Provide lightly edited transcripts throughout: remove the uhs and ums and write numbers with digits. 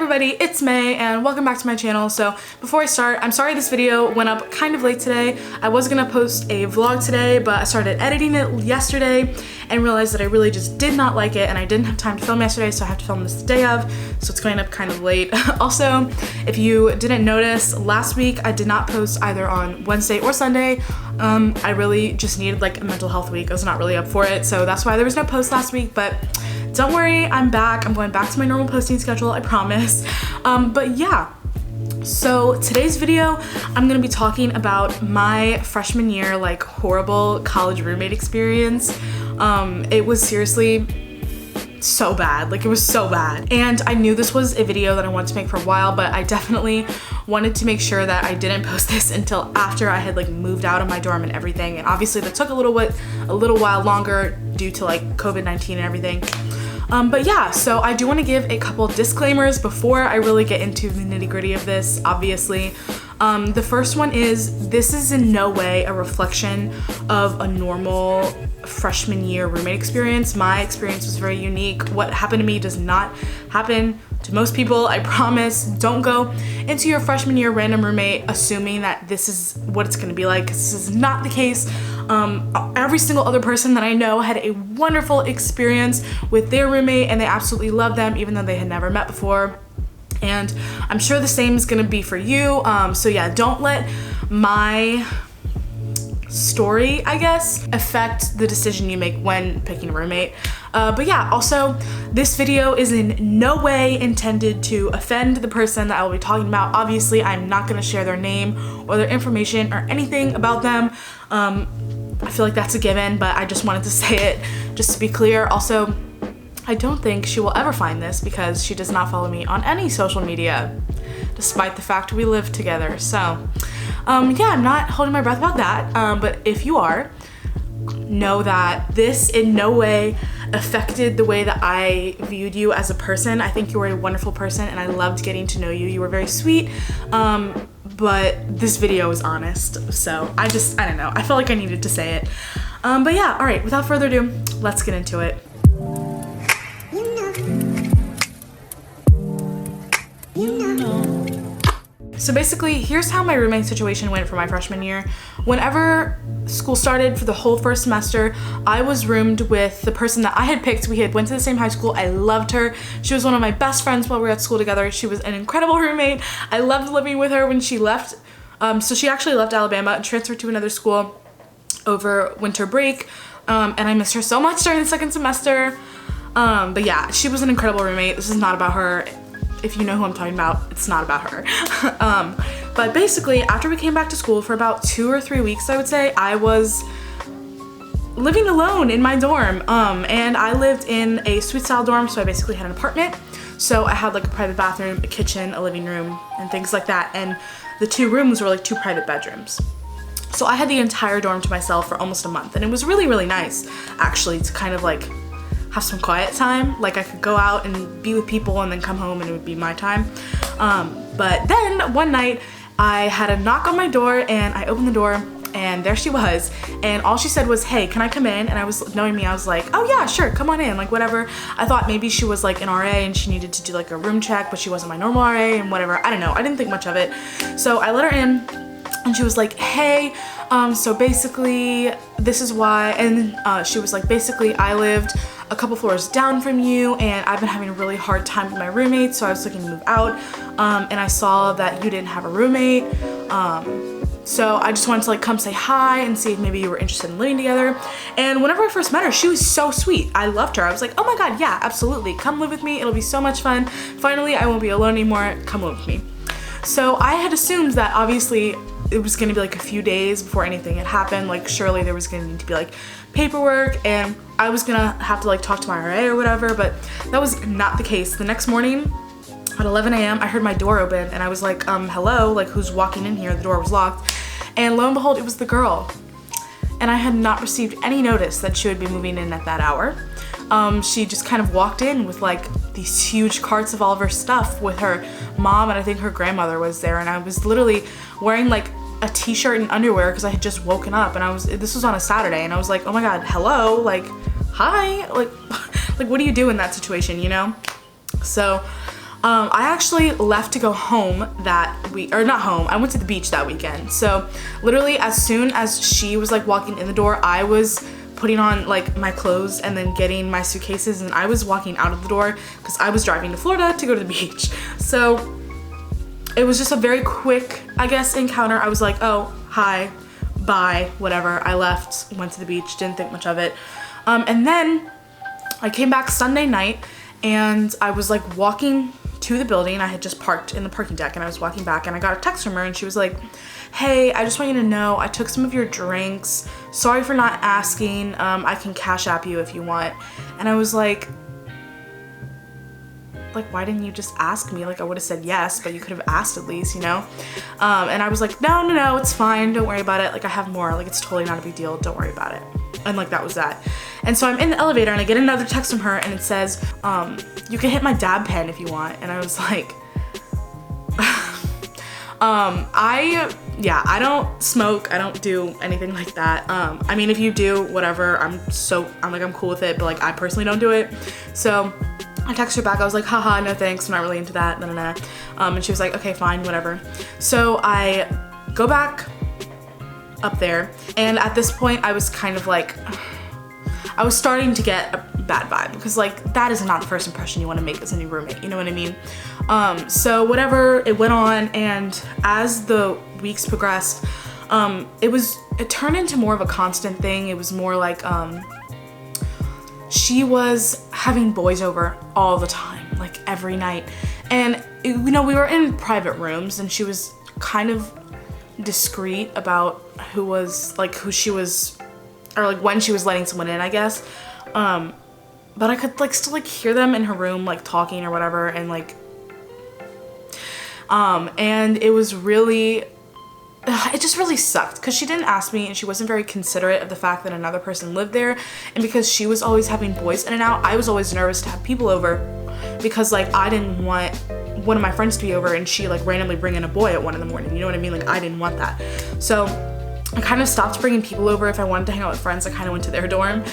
everybody, it's May and welcome back to my channel. So before I start, I'm sorry this video went up kind of late today. I was gonna post a vlog today, but I started editing it yesterday and realized that I really just did not like it and I didn't have time to film yesterday, so I have to film this the day of, so it's going up kind of late. Also, if you didn't notice, last week I did not post either on Wednesday or Sunday. I really just needed like a mental health week. I was not really up for it, so that's why there was no post last week, but don't worry, I'm back. I'm going back to my normal posting schedule, I promise. But yeah, so today's video, I'm gonna be talking about my freshman year, like horrible college roommate experience. It was seriously so bad, like it was so bad. And I knew this was a video that I wanted to make for a while, but I definitely wanted to make sure that I didn't post this until after I had like moved out of my dorm and everything. And obviously that took a little while longer due to like COVID-19 and everything. But yeah, so I do want to give a couple disclaimers before I really get into the nitty-gritty of this, obviously. The first one is, this is in no way a reflection of a normal freshman year roommate experience. My experience was very unique. What happened to me does not happen to most people, I promise. Don't go into your freshman year random roommate assuming that this is what it's gonna be like, because this is not the case. Every single other person that I know had a wonderful experience with their roommate and they absolutely loved them even though they had never met before. And I'm sure the same is gonna be for you. So yeah, don't let my story, I guess, affect the decision you make when picking a roommate. But yeah, also, this video is in no way intended to offend the person that I will be talking about. Obviously, I'm not gonna share their name or their information or anything about them. I feel like that's a given, but I just wanted to say it just to be clear. Also, I don't think she will ever find this because she does not follow me on any social media, despite the fact we live together. So yeah, I'm not holding my breath about that, but if you are, know that this in no way affected the way that I viewed you as a person. I think you were a wonderful person and I loved getting to know you. You were very sweet, but this video is honest, so I don't know, I felt like I needed to say it. But yeah, all right, without further ado, let's get into it. So basically, here's how my roommate situation went for my freshman year. Whenever school started for the whole first semester, I was roomed with the person that I had picked. We had went to the same high school. I loved her. She was one of my best friends while we were at school together. She was an incredible roommate. I loved living with her when she left. So she actually left Alabama and transferred to another school over winter break. And I missed her so much during the second semester. But yeah, she was an incredible roommate. This is not about her. If you know who I'm talking about, it's not about her. But basically, after we came back to school for about 2 or 3 weeks, I would say, I was living alone in my dorm. And I lived in a suite style dorm, so I basically had an apartment. So I had like a private bathroom, a kitchen, a living room, and things like that. And the 2 rooms were like 2 private bedrooms. So I had the entire dorm to myself for almost a month. And it was really, really nice, actually, to kind of like have some quiet time. Like I could go out and be with people and then come home and it would be my time. But then one night I had a knock on my door and I opened the door and there she was. And all she said was, "Hey, can I come in?" And I was, knowing me, I was like, "Oh yeah, sure, come on in," like whatever. I thought maybe she was like an RA and she needed to do like a room check, but she wasn't my normal RA and whatever. I don't know, I didn't think much of it. So I let her in and she was like, "Hey, so basically this is why," and she was like, "Basically I lived a couple floors down from you and I've been having a really hard time with my roommate, so I was looking to move out, and I saw that you didn't have a roommate, so I just wanted to like come say hi and see if maybe you were interested in living together." And whenever I first met her, she was so sweet. I loved her. I was like, "Oh my god, yeah, absolutely, come live with me, it'll be so much fun. Finally, I won't be alone anymore, come live with me." So I had assumed that obviously it was gonna be like a few days before anything had happened. Like surely there was gonna need to be like paperwork and I was gonna have to like talk to my RA or whatever, but that was not the case. The next morning at 11 a.m. I heard my door open and I was like, hello, like who's walking in here? The door was locked. And lo and behold, it was the girl. And I had not received any notice that she would be moving in at that hour. She just kind of walked in with like these huge carts of all of her stuff with her mom, and I think her grandmother was there, and I was literally wearing like a t-shirt and underwear because I had just woken up, and this was on a Saturday, and I was like, oh my god, hello, like hi, like like what do you do in that situation, you know? So I actually left to go home that week, or not home, I went to the beach that weekend. So literally as soon as she was like walking in the door, I was putting on like my clothes and then getting my suitcases, and I was walking out of the door because I was driving to Florida to go to the beach. So it was just a very quick, I guess, encounter. I was like, oh, hi, bye, whatever. I left, went to the beach, didn't think much of it. And then I came back Sunday night and I was like walking to the building. I had just parked in the parking deck and I was walking back and I got a text from her and she was like, hey, I just want you to know I took some of your drinks. Sorry for not asking. I can Cash App you if you want. And I was like, why didn't you just ask me? Like, I would have said yes, but you could have asked at least, you know? And I was like, no, it's fine. Don't worry about it. Like, I have more. Like, it's totally not a big deal. Don't worry about it. And like, that was that. And so I'm in the elevator and I get another text from her and it says, you can hit my dab pen if you want. And I was like, I don't smoke. I don't do anything like that. I mean, if you do, whatever, I'm cool with it, but like, I personally don't do it. So I texted her back. I was like, haha, no thanks. I'm not really into that. And she was like, okay, fine, whatever. So I go back up there. And at this point I was kind of like, I was starting to get a bad vibe because like, that is not the first impression you want to make as a new roommate. You know what I mean? So whatever, it went on. And as the weeks progressed, it turned into more of a constant thing. It was more like, she was having boys over all the time, like every night. And you know, we were in private rooms and she was kind of discreet about who she was, or like when she was letting someone in, I guess. But I could like still like hear them in her room, like talking or whatever. And like, and it was really, it just really sucked because she didn't ask me and she wasn't very considerate of the fact that another person lived there. And because she was always having boys in and out, I was always nervous to have people over because like, I didn't want one of my friends to be over and she like randomly bring in a boy at 1 in the morning. You know what I mean? Like, I didn't want that. So I kind of stopped bringing people over. If I wanted to hang out with friends, I kind of went to their dorm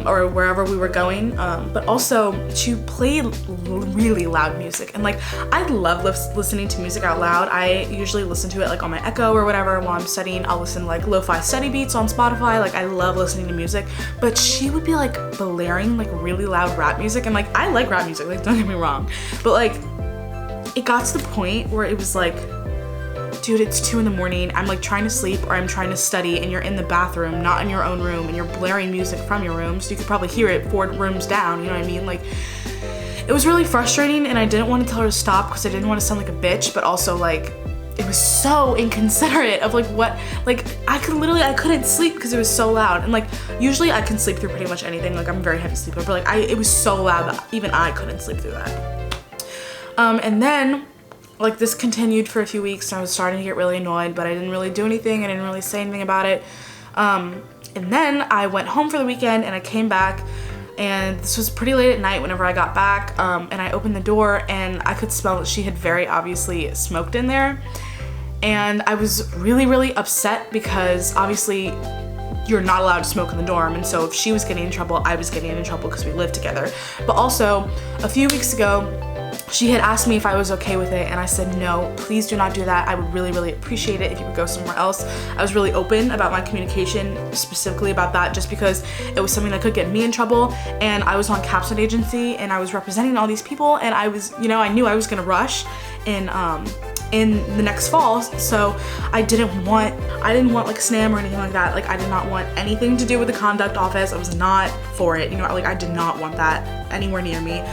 or wherever we were going. But also she played really loud music. And like, I love listening to music out loud. I usually listen to it like on my Echo or whatever while I'm studying. I'll listen to like lo-fi study beats on Spotify. Like, I love listening to music. But she would be like blaring like really loud rap music. And like, I like rap music, like, don't get me wrong. But like, it got to the point where it was like, dude, it's 2 in the morning. I'm like trying to sleep or I'm trying to study and you're in the bathroom, not in your own room, and you're blaring music from your room. So you could probably hear it 4 rooms down. You know what I mean? Like, it was really frustrating and I didn't want to tell her to stop because I didn't want to sound like a bitch, but also like, it was so inconsiderate of like what, like I couldn't sleep because it was so loud. And like, usually I can sleep through pretty much anything. Like, I'm a very heavy sleeper, but like it was so loud that even I couldn't sleep through that. And then like, this continued for a few weeks and I was starting to get really annoyed, but I didn't really do anything. I didn't really say anything about it. And then I went home for the weekend and I came back, and this was pretty late at night whenever I got back. And I opened the door and I could smell that she had very obviously smoked in there. And I was really, really upset because obviously you're not allowed to smoke in the dorm. And so if she was getting in trouble, I was getting in trouble because we lived together. But also a few weeks ago, she had asked me if I was okay with it and I said, no, please do not do that. I would really, really appreciate it if you would go somewhere else. I was really open about my communication, specifically about that, just because it was something that could get me in trouble. And I was on capstone agency and I was representing all these people, and I was, you know, I knew I was gonna rush in the next fall. So I didn't want like a SNAM or anything like that. Like, I did not want anything to do with the conduct office. I was not for it, you know, like I did not want that anywhere near me.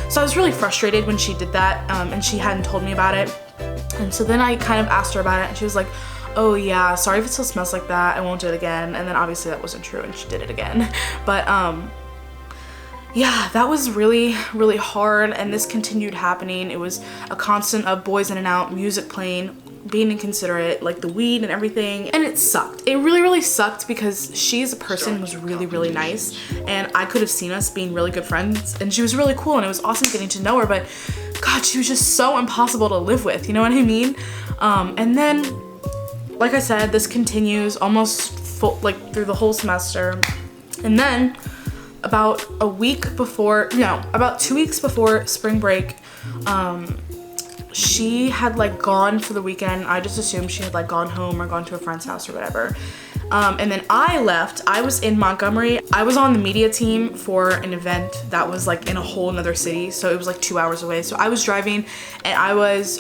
So I was really frustrated when she did that, and she hadn't told me about it. And so then I kind of asked her about it and she was like, oh yeah, sorry if it still smells like that, I won't do it again. And then obviously that wasn't true and she did it again. But yeah, that was really, really hard, and this continued happening. It was a constant of boys in and out, music playing, being inconsiderate, like the weed and everything, and it sucked. It really, really sucked because she as a person was really, really nice, and I could have seen us being really good friends, and she was really cool, and it was awesome getting to know her, but God, she was just so impossible to live with, you know what I mean? And then, like I said, this continues almost like through the whole semester, and then about 2 weeks before spring break, she had like gone for the weekend. I just assumed she had like gone home or gone to a friend's house or whatever. And then I left. I was in Montgomery. I was on the media team for an event that was like in a whole another city. So it was like 2 hours away. So I was driving and I was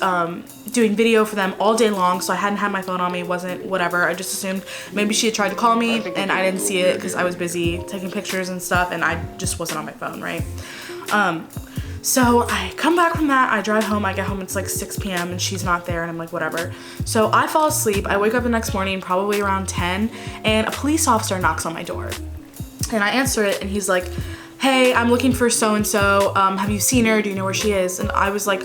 doing video for them all day long. So I hadn't had my phone on me, wasn't whatever. I just assumed maybe she had tried to call me and I didn't see it because I was busy taking pictures and stuff and I just wasn't on my phone, right? So I come back from that, I drive home, I get home, it's like 6 p.m. and she's not there and I'm like, whatever. So I fall asleep, I wake up the next morning, probably around 10, and a police officer knocks on my door. And I answer it and he's like, hey, I'm looking for so-and-so, have you seen her? Do you know where she is? And I was like,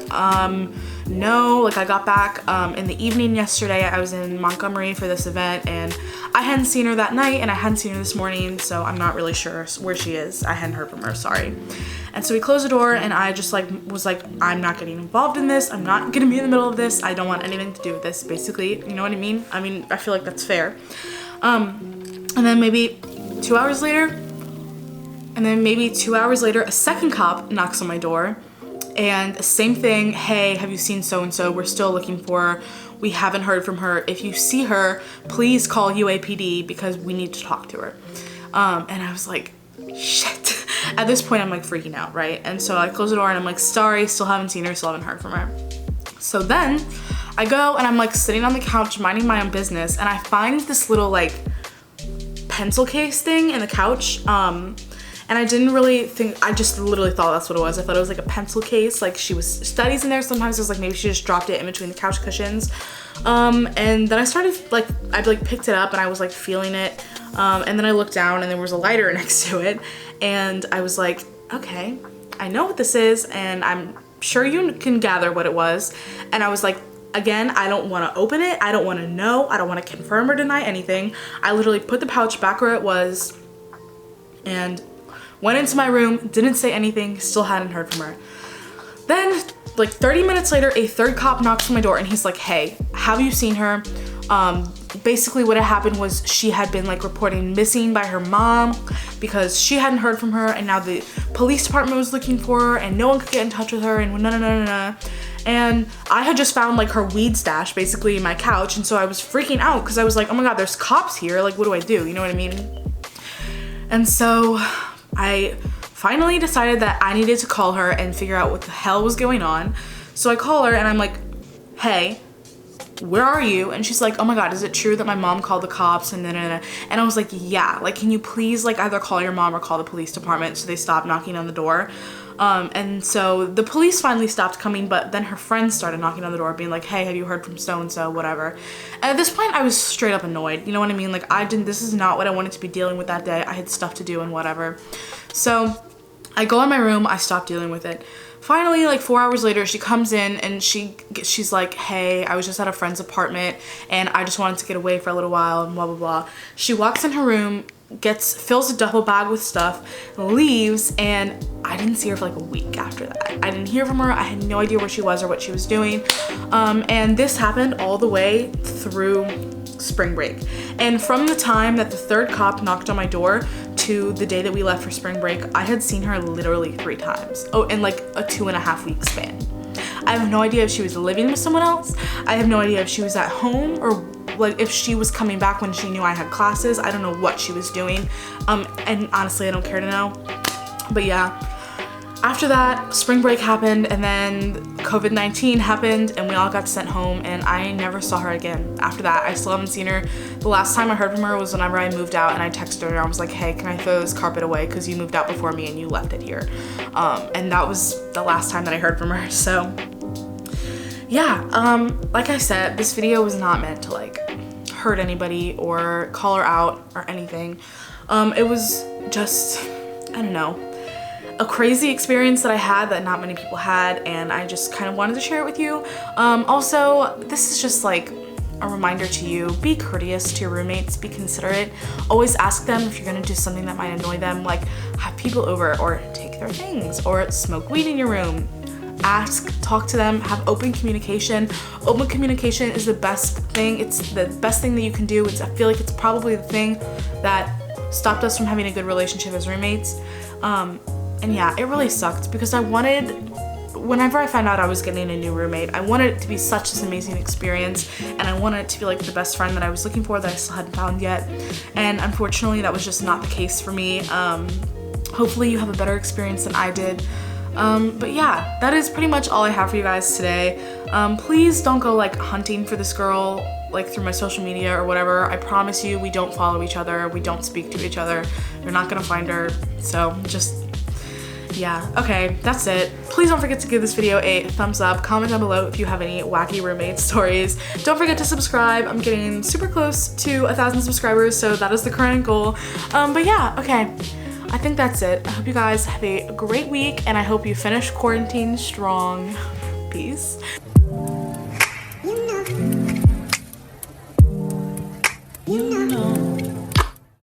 no, like I got back in the evening yesterday. I was in Montgomery for this event and I hadn't seen her that night and I hadn't seen her this morning, so I'm not really sure where she is. I hadn't heard from her, sorry. And so we closed the door and I just like was like, I'm not getting involved in this. I'm not gonna be in the middle of this. I don't want anything to do with this, basically. You know what I mean? I mean, I feel like that's fair. And then maybe 2 hours later, a second cop knocks on my door and same thing. Hey, have you seen so-and-so? We're still looking for her. We haven't heard from her. If you see her, please call UAPD because we need to talk to her. And I was like, shit. At this point, I'm like freaking out, right? And so I close the door and I'm like, sorry, still haven't seen her, still haven't heard from her. So then I go and I'm like sitting on the couch minding my own business and I find this little like pencil case thing in the couch. And I didn't really think, I just literally thought that's what it was. I thought it was like a pencil case, like she was studies in there. Sometimes it was like maybe she just dropped it in between the couch cushions. And then I started like, I like picked it up and I was like feeling it. And then I looked down and there was a lighter next to it. And I was like, okay, I know what this is and I'm sure you can gather what it was. And I was like, again, I don't want to open it. I don't want to know. I don't want to confirm or deny anything. I literally put the pouch back where it was and went into my room, didn't say anything, still hadn't heard from her. Then like 30 minutes later, a third cop knocks on my door and he's like, hey, have you seen her? Basically what had happened was she had been like reporting missing by her mom because she hadn't heard from her and now the police department was looking for her and no one could get in touch with her and no. And I had just found like her weed stash basically in my couch and so I was freaking out because I was like, oh my God, there's cops here. Like, what do I do? You know what I mean? And so I finally decided that I needed to call her and figure out what the hell was going on. So I call her and I'm like, hey, where are you? And she's like, oh my God, is it true that my mom called the cops and And I was like, yeah, like, can you please like either call your mom or call the police department so they stop knocking on the door? And so the police finally stopped coming, but then her friends started knocking on the door being like, hey, have you heard from so-and-so, whatever. And at this point I was straight up annoyed. You know what I mean? Like this is not what I wanted to be dealing with that day. I had stuff to do and whatever. So I go in my room, I stop dealing with it. Finally, like 4 hours later, she comes in and she's like, hey, I was just at a friend's apartment and I just wanted to get away for a little while and blah, blah, blah. She walks in her room, fills a duffel bag with stuff, leaves, and I didn't see her for like a week after that. I didn't hear from her. I had no idea where she was or what she was doing. And this happened all the way through spring break. And from the time that the third cop knocked on my door to the day that we left for spring break, I had seen her literally 3 times. Oh, in like a 2.5 week span. I have no idea if she was living with someone else. I have no idea if she was at home or like if she was coming back when she knew I had classes. I don't know what she was doing. And honestly, I don't care to know. But yeah, after that, spring break happened and then COVID-19 happened and we all got sent home and I never saw her again. After that, I still haven't seen her. The last time I heard from her was whenever I moved out and I texted her and I was like, hey, can I throw this carpet away because you moved out before me and you left it here. And that was the last time that I heard from her. So yeah, like I said, this video was not meant to like hurt anybody or call her out or anything. It was just, I don't know, a crazy experience that I had that not many people had, and I just kind of wanted to share it with you. Also, this is just like a reminder to you, be courteous to your roommates, be considerate. Always ask them if you're gonna do something that might annoy them, like have people over or take their things or smoke weed in your room. Ask, talk to them, have open communication. Open communication is the best thing. It's the best thing that you can do. I feel like it's probably the thing that stopped us from having a good relationship as roommates. And yeah, it really sucked because I wanted whenever I found out I was getting a new roommate, I wanted it to be such an amazing experience, and I wanted it to be like the best friend that I was looking for that I still hadn't found yet. And unfortunately, that was just not the case for me. Hopefully you have a better experience than I did. But yeah, that is pretty much all I have for you guys today. Please don't go like hunting for this girl like through my social media or whatever. I promise you, we don't follow each other, we don't speak to each other. You're not gonna find her, so just, yeah, okay, that's it. Please don't forget to give this video a thumbs up, comment down below if you have any wacky roommate stories. Don't forget to subscribe. I'm getting super close to 1,000 subscribers, so that is the current goal. But yeah, okay, I think that's it. I hope you guys have a great week, and I hope you finish quarantine strong. Peace.